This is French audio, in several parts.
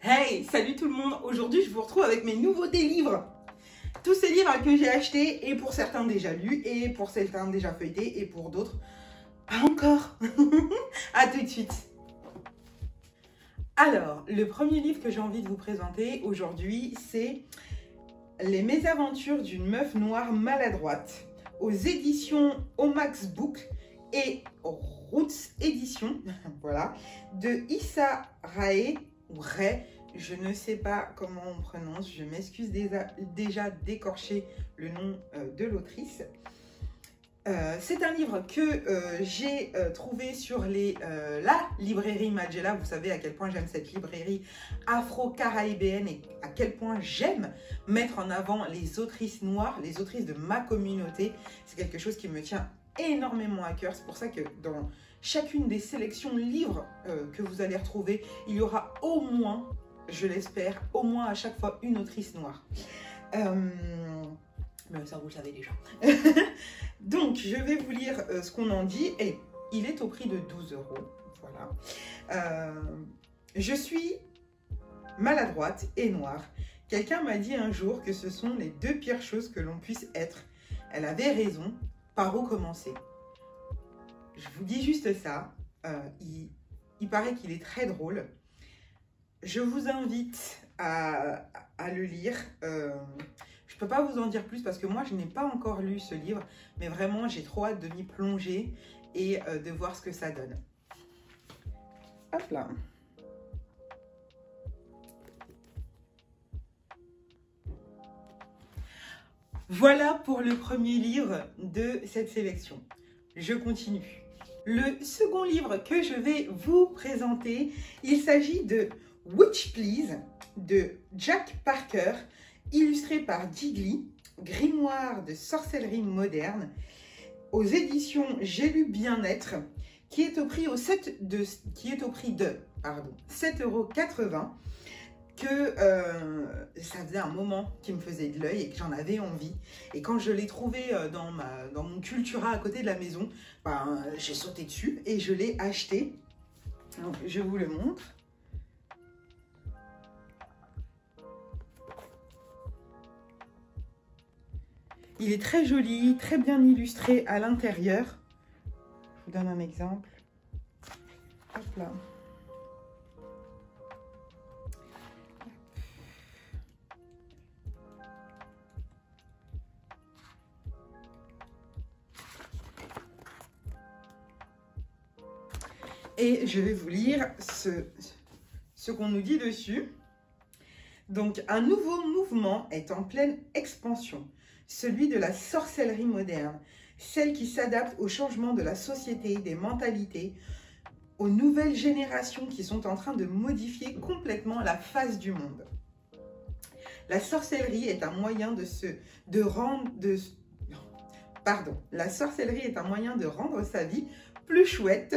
Hey, salut tout le monde! Aujourd'hui, je vous retrouve avec mes nouveautés livres. Tous ces livres que j'ai achetés, et pour certains déjà lus, et pour certains déjà feuilletés, et pour d'autres, pas encore. À tout de suite. Alors, le premier livre que j'ai envie de vous présenter aujourd'hui, c'est Les mésaventures d'une meuf noire maladroite, aux éditions Omax Book et Roots Éditions, voilà, de Issa Rae, ou Ray, je ne sais pas comment on prononce, je m'excuse déjà d'écorcher le nom de l'autrice. C'est un livre que j'ai trouvé sur la librairie Majella. Vous savez à quel point j'aime cette librairie afro-caraïbéenne et à quel point j'aime mettre en avant les autrices noires, les autrices de ma communauté. C'est quelque chose qui me tient énormément à cœur. C'est pour ça que dans chacune des sélections livres que vous allez retrouver, il y aura au moins, je l'espère, au moins à chaque fois une autrice noire. Mais ça, vous le savez déjà. Donc, je vais vous lire ce qu'on en dit. Et il est au prix de 12 €. Voilà. Je suis maladroite et noire. Quelqu'un m'a dit un jour que ce sont les deux pires choses que l'on puisse être. Elle avait raison. Par où commencer? Je vous dis juste ça. Il paraît qu'il est très drôle. Je vous invite à le lire. Je ne peux pas vous en dire plus parce que moi, je n'ai pas encore lu ce livre. Mais vraiment, j'ai trop hâte de m'y plonger et de voir ce que ça donne. Hop là. Voilà pour le premier livre de cette sélection. Je continue. Le second livre que je vais vous présenter, il s'agit de Witch Please de Jack Parker, illustré par Digli, grimoire de sorcellerie moderne, aux éditions J'ai lu Bien-être, qui est au prix de 7,80 €, que ça faisait un moment qui me faisait de l'œil et que j'en avais envie. Et quand je l'ai trouvé dans mon Cultura à côté de la maison, ben, j'ai sauté dessus et je l'ai acheté. Donc, je vous le montre. Il est très joli, très bien illustré à l'intérieur. Je vous donne un exemple. Hop là. Et je vais vous lire ce qu'on nous dit dessus. Donc, un nouveau mouvement est en pleine expansion, celui de la sorcellerie moderne, celle qui s'adapte au changement de la société, des mentalités, aux nouvelles générations qui sont en train de modifier complètement la face du monde. La sorcellerie est un moyen la sorcellerie est un moyen de rendre sa vie plus chouette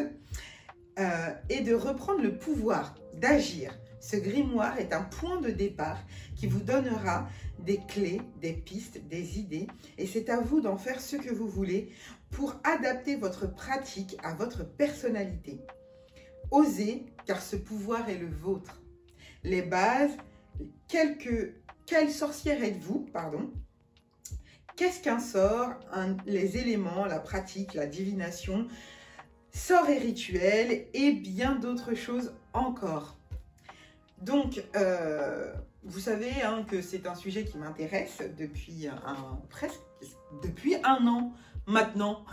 et de reprendre le pouvoir d'agir. Ce grimoire est un point de départ qui vous donnera des clés, des pistes, des idées. Et c'est à vous d'en faire ce que vous voulez pour adapter votre pratique à votre personnalité. Osez, car ce pouvoir est le vôtre. Les bases, quelle sorcière êtes-vous, pardon? Qu'est-ce qu'un sort? Les éléments, la pratique, la divination, sorts et rituels et bien d'autres choses encore. Donc, vous savez que c'est un sujet qui m'intéresse depuis depuis un an maintenant.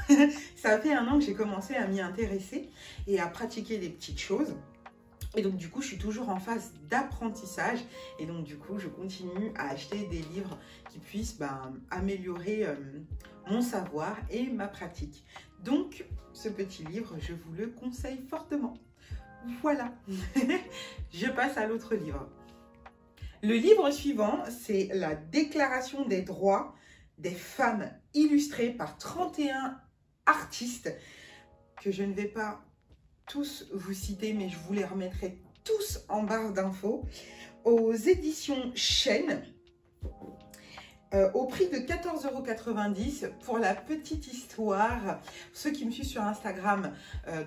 Ça fait un an que j'ai commencé à m'y intéresser et à pratiquer des petites choses. Et donc, du coup, je suis toujours en phase d'apprentissage. Et donc, du coup, je continue à acheter des livres qui puissent améliorer mon savoir et ma pratique. Donc, ce petit livre, je vous le conseille fortement. Voilà, je passe à l'autre livre. Le livre suivant, c'est la Déclaration des droits des femmes, illustrée par 31 artistes, que je ne vais pas tous vous citer, mais je vous les remettrai tous en barre d'infos, aux éditions Chêne, au prix de 14,90 € pour la petite histoire. Ceux qui me suivent sur Instagram,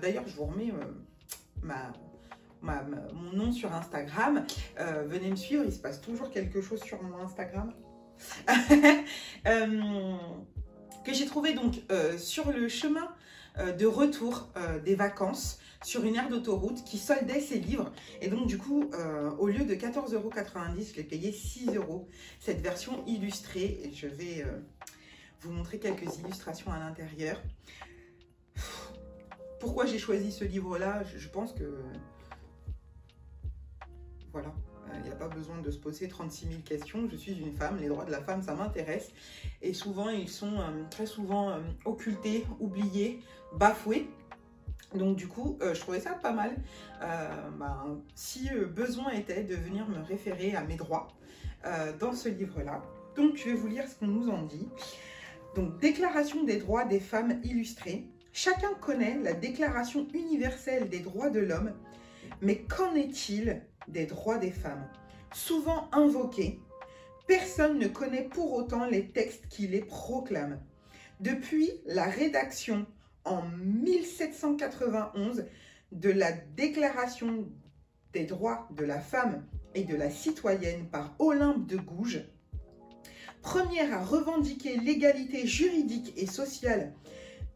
d'ailleurs, je vous remets mon nom sur Instagram. Venez me suivre, il se passe toujours quelque chose sur mon Instagram. Que j'ai trouvé donc sur le chemin de retour des vacances sur une aire d'autoroute qui soldait ses livres. Et donc du coup, au lieu de 14,90 €, je l'ai payé 6 €, cette version illustrée. Et je vais vous montrer quelques illustrations à l'intérieur. Pourquoi j'ai choisi ce livre-là? Je pense que... Voilà. Il n'y a pas besoin de se poser 36 000 questions. Je suis une femme, les droits de la femme, ça m'intéresse. Et souvent, ils sont très souvent occultés, oubliés, bafoués. Donc du coup, je trouvais ça pas mal. Si besoin était de venir me référer à mes droits dans ce livre-là. Donc je vais vous lire ce qu'on nous en dit. Donc, Déclaration des droits des femmes illustrée. Chacun connaît la Déclaration universelle des droits de l'homme, mais qu'en est-il des droits des femmes? Souvent invoqués, personne ne connaît pour autant les textes qui les proclament. Depuis la rédaction en 1791 de la Déclaration des droits de la femme et de la citoyenne par Olympe de Gouges, première à revendiquer l'égalité juridique et sociale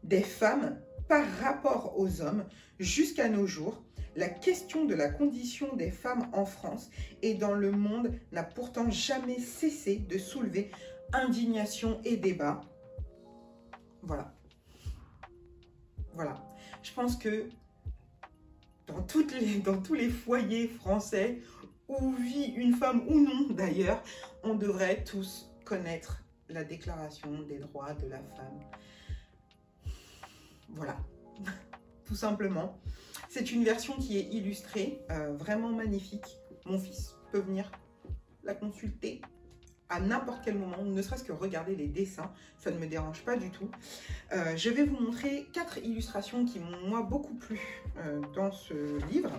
des femmes par rapport aux hommes, jusqu'à nos jours, la question de la condition des femmes en France et dans le monde n'a pourtant jamais cessé de soulever indignation et débat. Voilà. Voilà. Je pense que dans tous les foyers français où vit une femme ou non d'ailleurs, on devrait tous connaître la Déclaration des droits de la femme. Voilà, tout simplement. C'est une version qui est illustrée, vraiment magnifique. Mon fils peut venir la consulter à n'importe quel moment, ne serait-ce que regarder les dessins, ça ne me dérange pas du tout. Je vais vous montrer 4 illustrations qui m'ont, moi, beaucoup plu dans ce livre.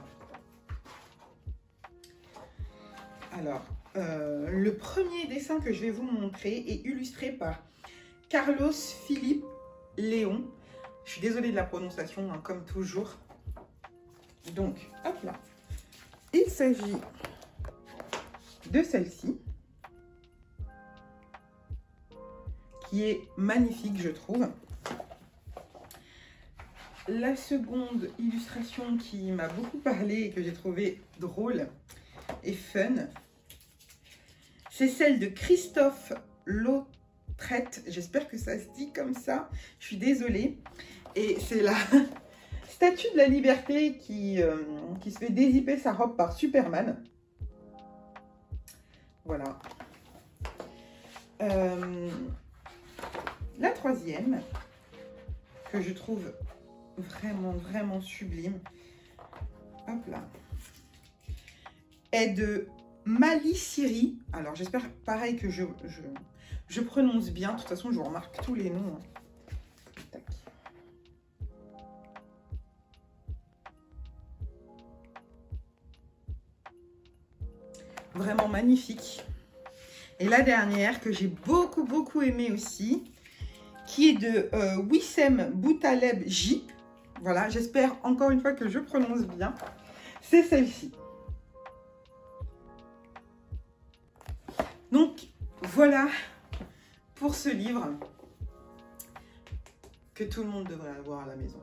Alors, le premier dessin que je vais vous montrer est illustré par Carlos Philippe Léon. Je suis désolée de la prononciation, hein, comme toujours. Donc, hop là. Il s'agit de celle-ci, qui est magnifique, je trouve. La seconde illustration qui m'a beaucoup parlé et que j'ai trouvé drôle et fun, c'est celle de Christophe Lautrette. J'espère que ça se dit comme ça. Je suis désolée. Et c'est la statue de la liberté qui se fait dézipper sa robe par Superman. Voilà. La troisième, que je trouve vraiment, vraiment sublime, hop là, est de Mali Siri. Alors, j'espère pareil que je prononce bien. De toute façon, je vous remarque tous les noms. Tac. Vraiment magnifique. Et la dernière, que j'ai beaucoup, beaucoup aimée aussi, qui est de Wissem Boutaleb J. Voilà, j'espère encore une fois que je prononce bien. C'est celle-ci. Donc, voilà pour ce livre que tout le monde devrait avoir à la maison.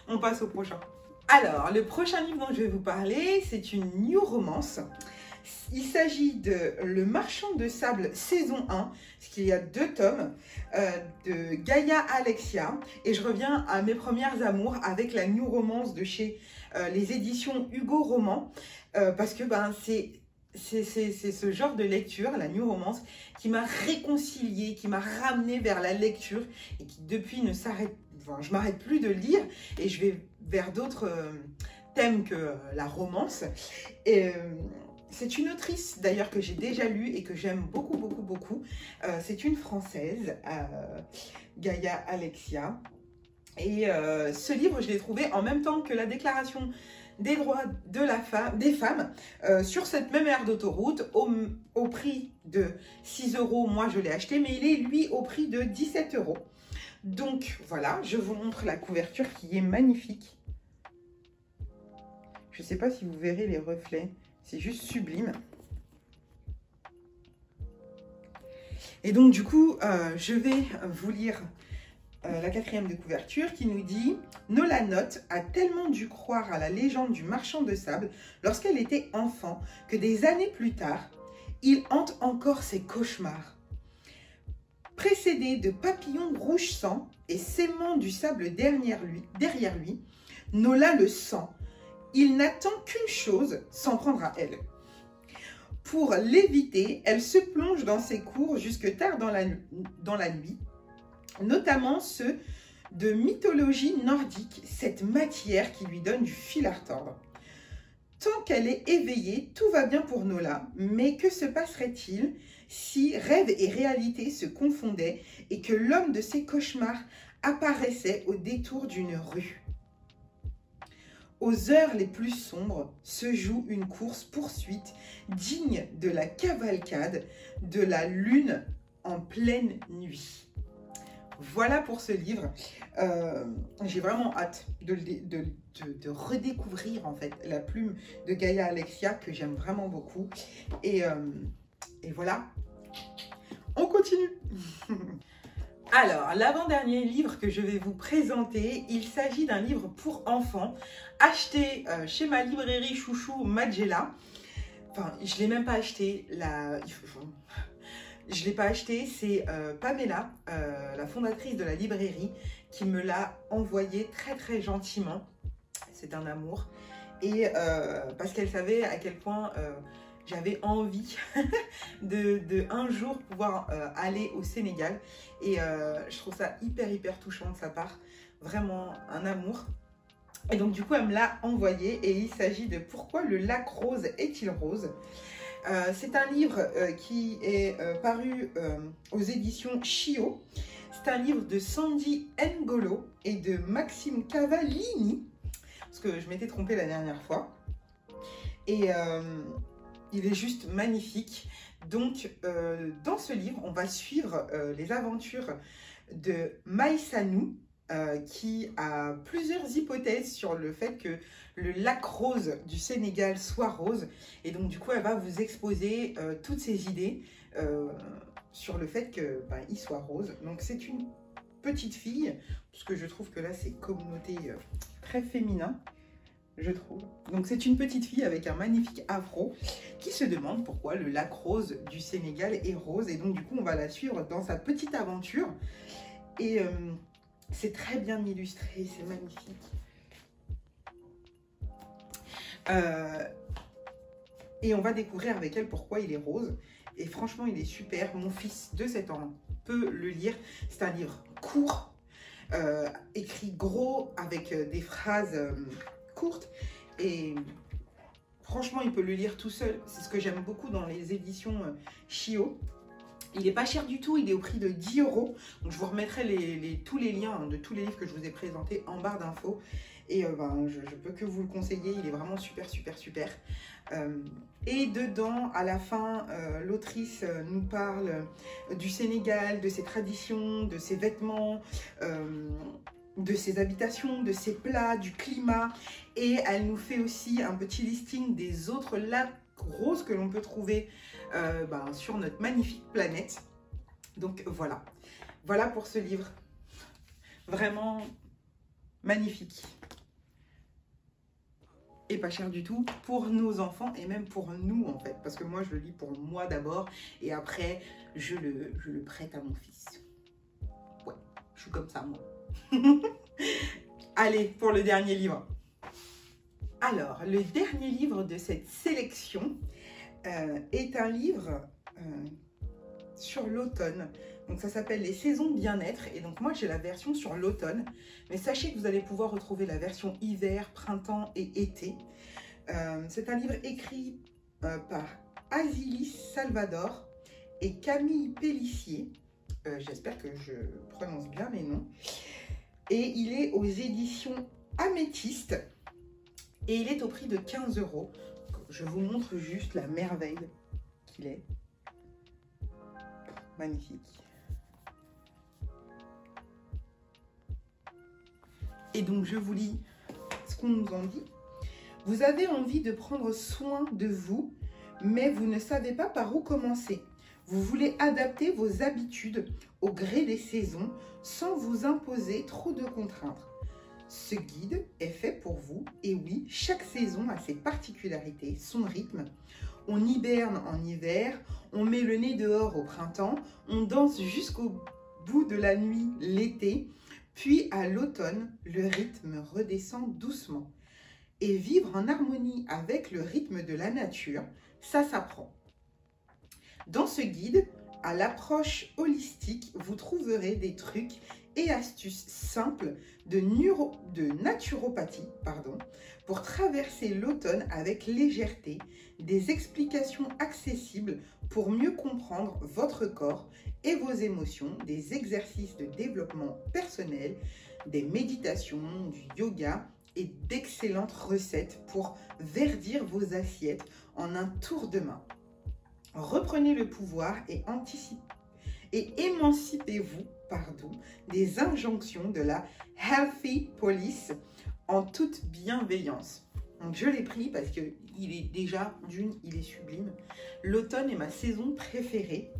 On passe au prochain. Alors, le prochain livre dont je vais vous parler, c'est une new romance. Il s'agit de Le Marchand de Sable saison 1, parce qu'il y a 2 tomes, de Gaïa Alexia. Et je reviens à mes premières amours avec la new romance de chez les éditions Hugo Roman, parce que c'est ce genre de lecture, la new romance, qui m'a réconciliée, qui m'a ramenée vers la lecture et qui depuis ne s'arrête, enfin, je m'arrête plus de lire et je vais vers d'autres thèmes que la romance. Et c'est une autrice d'ailleurs que j'ai déjà lue et que j'aime beaucoup, beaucoup, beaucoup. C'est une Française, Gaïa Alexia. Et ce livre, je l'ai trouvé en même temps que la Déclaration des droits de la femme, des femmes sur cette même aire d'autoroute au prix de 6 €. Moi, je l'ai acheté, mais il est, lui, au prix de 17 €. Donc, voilà, je vous montre la couverture qui est magnifique. Je ne sais pas si vous verrez les reflets. C'est juste sublime. Et donc, du coup, je vais vous lire la 4e de couverture qui nous dit « Nola Note a tellement dû croire à la légende du marchand de sable lorsqu'elle était enfant que des années plus tard, il hante encore ses cauchemars. Précédé de papillons rouge sang et s'aimant du sable derrière lui, Nola le sent. Il n'attend qu'une chose, s'en prendre à elle. Pour l'éviter, elle se plonge dans ses cours jusque tard dans la nuit, notamment ceux de mythologie nordique, cette matière qui lui donne du fil à retordre. Tant qu'elle est éveillée, tout va bien pour Nola, mais que se passerait-il si rêve et réalité se confondaient et que l'homme de ses cauchemars apparaissait au détour d'une rue? Aux heures les plus sombres se joue une course-poursuite digne de la cavalcade de la lune en pleine nuit. Voilà pour ce livre. J'ai vraiment hâte de redécouvrir en fait la plume de Gaia Alexia que j'aime vraiment beaucoup. Et voilà, on continue. Alors, l'avant-dernier livre que je vais vous présenter, il s'agit d'un livre pour enfants acheté chez ma librairie chouchou Majella. Enfin, je ne l'ai même pas acheté. Je ne l'ai pas acheté, c'est Pamela, la fondatrice de la librairie, qui me l'a envoyé très très gentiment. C'est un amour. Et parce qu'elle savait à quel point j'avais envie de un jour pouvoir aller au Sénégal. Et je trouve ça hyper touchant de sa part. Vraiment un amour. Et donc du coup, elle me l'a envoyé et il s'agit de « Pourquoi le lac rose est-il rose ?» C'est un livre qui est paru aux éditions Chio. C'est un livre de Sandy N'Golo et de Maxime Cavallini, parce que je m'étais trompée la dernière fois. Et il est juste magnifique. Donc, dans ce livre, on va suivre les aventures de Maïsanou, qui a plusieurs hypothèses sur le fait que le lac rose du Sénégal soit rose. Et donc, du coup, elle va vous exposer toutes ses idées sur le fait qu'il soit rose. Donc, c'est une petite fille, parce que je trouve que là, c'est connoté très féminin, je trouve. Donc, c'est une petite fille avec un magnifique afro qui se demande pourquoi le lac rose du Sénégal est rose. Et donc, du coup, on va la suivre dans sa petite aventure. Et c'est très bien illustré, c'est magnifique. Et on va découvrir avec elle pourquoi il est rose. Et franchement, il est super. Mon fils de 7 ans peut le lire. C'est un livre court, écrit gros, avec des phrases courtes. Et franchement, il peut le lire tout seul. C'est ce que j'aime beaucoup dans les éditions Chio. Il n'est pas cher du tout, il est au prix de 10 €. Donc je vous remettrai tous les liens de tous les livres que je vous ai présentés en barre d'infos. Et je peux que vous le conseiller, il est vraiment super. Et dedans, à la fin, l'autrice nous parle du Sénégal, de ses traditions, de ses vêtements, de ses habitations, de ses plats, du climat. Et elle nous fait aussi un petit listing des autres lacs roses que l'on peut trouver sur notre magnifique planète. Donc voilà pour ce livre, vraiment magnifique et pas cher du tout pour nos enfants et même pour nous en fait, parce que moi je le lis pour moi d'abord et après je le prête à mon fils. Ouais, je suis comme ça moi. Allez, pour le dernier livre. Alors, le dernier livre de cette sélection est un livre sur l'automne. Donc ça s'appelle Les saisons bien-être. Et donc moi j'ai la version sur l'automne. Mais sachez que vous allez pouvoir retrouver la version hiver, printemps et été. C'est un livre écrit par Azilis Salvador et Camille Pellissier. J'espère que je prononce bien les noms. Et il est aux éditions Améthyste. Et il est au prix de 15 €. Je vous montre juste la merveille qu'il est. Magnifique. Et donc, je vous lis ce qu'on nous en dit. Vous avez envie de prendre soin de vous, mais vous ne savez pas par où commencer. Vous voulez adapter vos habitudes au gré des saisons sans vous imposer trop de contraintes. Ce guide est fait pour vous et oui, chaque saison a ses particularités, son rythme. On hiberne en hiver, on met le nez dehors au printemps, on danse jusqu'au bout de la nuit l'été, puis à l'automne, le rythme redescend doucement. Et vivre en harmonie avec le rythme de la nature, ça s'apprend. Dans ce guide, à l'approche holistique, vous trouverez des trucs et astuces simples de naturopathie pour traverser l'automne avec légèreté, des explications accessibles pour mieux comprendre votre corps et vos émotions, des exercices de développement personnel, des méditations, du yoga et d'excellentes recettes pour verdir vos assiettes en un tour de main. Reprenez le pouvoir et émancipez-vous des injonctions de la Healthy Police en toute bienveillance. Donc je l'ai pris parce qu'il est déjà, il est sublime. L'automne est ma saison préférée.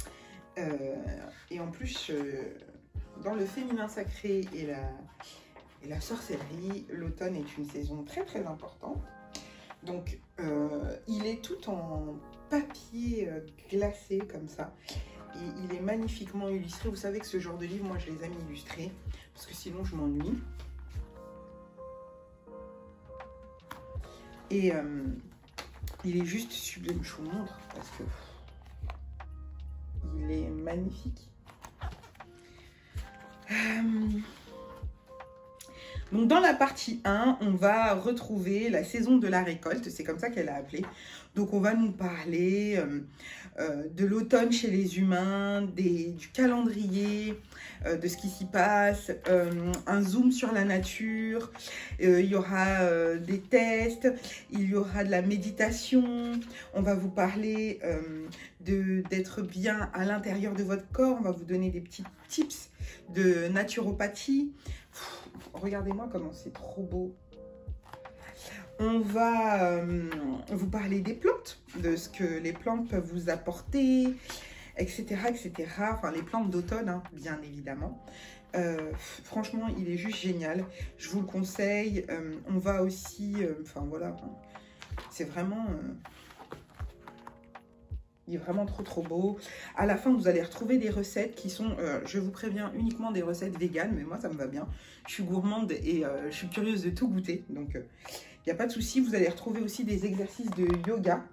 Et en plus, dans le féminin sacré et la sorcellerie, l'automne est une saison très très importante. Donc il est tout en papier glacé comme ça. Et il est magnifiquement illustré. Vous savez que ce genre de livre, moi, je les aime illustrés parce que sinon, je m'ennuie. Et il est juste sublime. Je vous montre parce que il est magnifique. Donc, dans la partie 1, on va retrouver la saison de la récolte. C'est comme ça qu'elle a appelé. Donc, on va nous parler de l'automne chez les humains, du calendrier, de ce qui s'y passe, un zoom sur la nature, il y aura des tests, il y aura de la méditation, on va vous parler d'être bien à l'intérieur de votre corps, on va vous donner des petits tips de naturopathie. Regardez-moi comment c'est trop beau. On va vous parler des plantes, de ce que les plantes peuvent vous apporter, etc. etc. Enfin, les plantes d'automne, hein, bien évidemment. Franchement, il est juste génial. Je vous le conseille. On va aussi... Enfin, voilà. C'est vraiment... il est vraiment trop trop beau. À la fin, vous allez retrouver des recettes qui sont, je vous préviens, uniquement des recettes véganes. Mais moi, ça me va bien. Je suis gourmande et je suis curieuse de tout goûter. Donc... il n'y a pas de souci, vous allez retrouver aussi des exercices de yoga.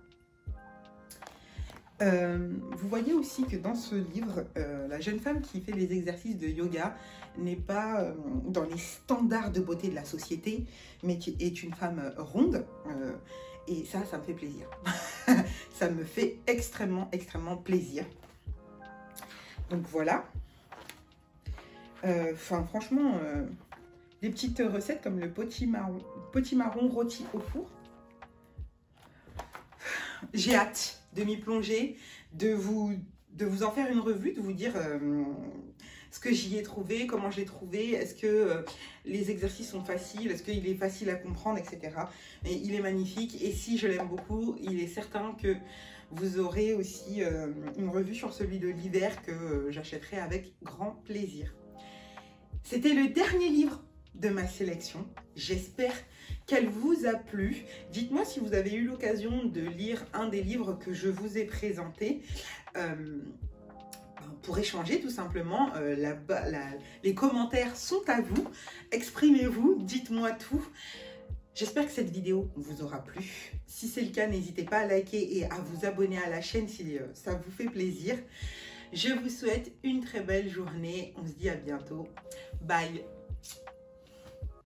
Vous voyez aussi que dans ce livre, la jeune femme qui fait les exercices de yoga n'est pas dans les standards de beauté de la société, mais qui est une femme ronde. Et ça me fait plaisir. Ça me fait extrêmement, extrêmement plaisir. Donc voilà. Enfin, franchement... des petites recettes comme le potimarron rôti au four. J'ai hâte de m'y plonger, de vous en faire une revue, de vous dire ce que j'y ai trouvé, comment je l'ai trouvé, est-ce que les exercices sont faciles, est-ce qu'il est facile à comprendre, etc. Et il est magnifique et si je l'aime beaucoup, il est certain que vous aurez aussi une revue sur celui de l'hiver que j'achèterai avec grand plaisir. C'était le dernier livre de ma sélection. J'espère qu'elle vous a plu. Dites-moi si vous avez eu l'occasion de lire un des livres que je vous ai présenté pour échanger tout simplement. Les commentaires sont à vous. Exprimez-vous, dites-moi tout. J'espère que cette vidéo vous aura plu. Si c'est le cas, n'hésitez pas à liker et à vous abonner à la chaîne si ça vous fait plaisir. Je vous souhaite une très belle journée. On se dit à bientôt. Bye.